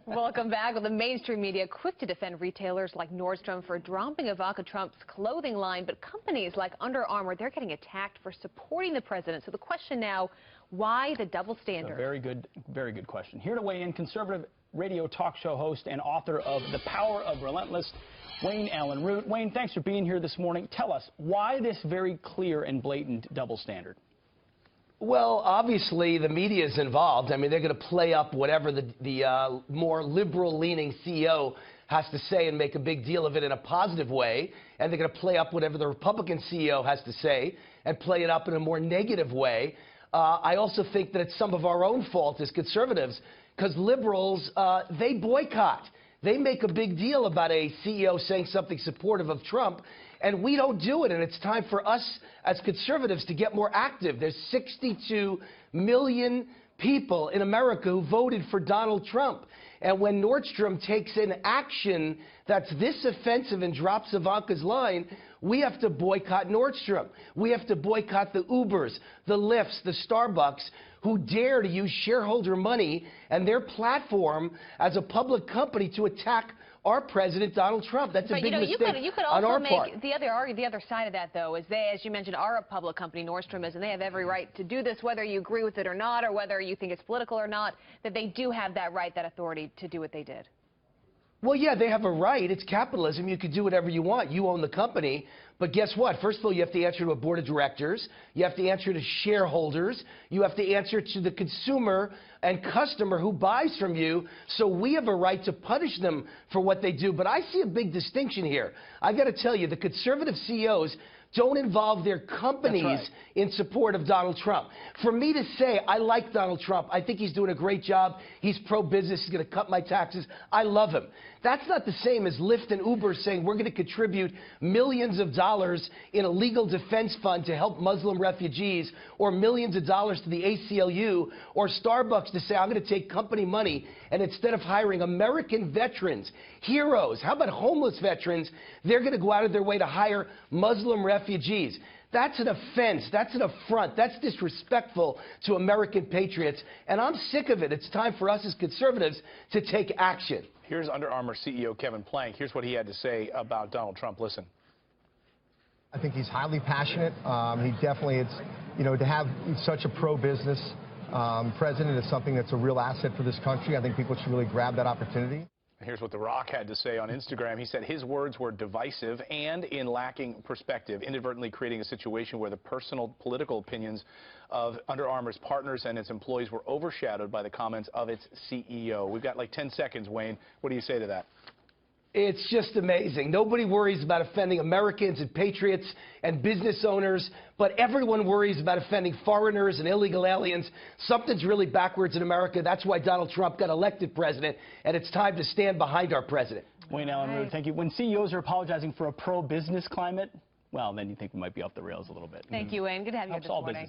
Welcome back. Well, the mainstream media quick to defend retailers like Nordstrom for dropping Ivanka Trump's clothing line, but companies like Under Armour, they're getting attacked for supporting the president. So the question now, why the double standard? A very good question. Here to weigh in, conservative radio talk show host and author of The Power of Relentless, Allyn Root. Wayne, thanks for being here this morning. Tell us, why this very clear and blatant double standard? Well, obviously, the media is involved. I mean, they're going to play up whatever the more liberal-leaning CEO has to say and make a big deal of it in a positive way, and they're going to play up whatever the Republican CEO has to say and play it up in a more negative way. I also think that it's some of our own fault as conservatives, because liberals, they boycott. They make a big deal about a CEO saying something supportive of Trump, and we don't do it. And it's time for us as conservatives to get more active. There's 62 million people in America who voted for Donald Trump. And when Nordstrom takes an action that's this offensive and drops Ivanka's line, we have to boycott Nordstrom. We have to boycott the Ubers, the Lyfts, the Starbucks, who dare to use shareholder money and their platform as a public company to attack our president, Donald Trump. That's a big mistake on our part. The other side of that, though, is they, as you mentioned, are a public company, Nordstrom is, and they have every right to do this, whether you agree with it or not, or whether you think it's political or not, that they do have that right, that authority to do what they did. Well, yeah, they have a right. It's capitalism. You can do whatever you want. You own the company. But guess what? First of all, you have to answer to a board of directors. You have to answer to shareholders. You have to answer to the consumer and customer who buys from you. So we have a right to punish them for what they do. But I see a big distinction here. I got to tell you, the conservative CEOs don't involve their companies in support of Donald Trump. For me to say, I like Donald Trump, I think he's doing a great job, he's pro-business, he's going to cut my taxes, I love him. That's not the same as Lyft and Uber saying we're going to contribute millions of dollars in a legal defense fund to help Muslim refugees, or millions of dollars to the ACLU, or Starbucks to say I'm going to take company money and instead of hiring American veterans, heroes, how about homeless veterans, they're going to go out of their way to hire Muslim refugees. That's an offense. That's an affront. That's disrespectful to American patriots. And I'm sick of it. It's time for us as conservatives to take action. Here's Under Armour CEO Kevin Plank. Here's what he had to say about Donald Trump. Listen. I think he's highly passionate. He definitely, to have such a pro-business president is something that's a real asset for this country. I think people should really grab that opportunity. Here's what The Rock had to say on Instagram. He said his words were divisive and in lacking perspective, inadvertently creating a situation where the personal political opinions of Under Armour's partners and its employees were overshadowed by the comments of its CEO. We've got like 10 seconds, Wayne. What do you say to that? It's just amazing. Nobody worries about offending Americans and patriots and business owners, but everyone worries about offending foreigners and illegal aliens. Something's really backwards in America. That's why Donald Trump got elected president, and it's time to stand behind our president. Allyn Root, thank you. When CEOs are apologizing for a pro-business climate, well, then you think we might be off the rails a little bit. Thank you, Wayne. Good to have you here this morning.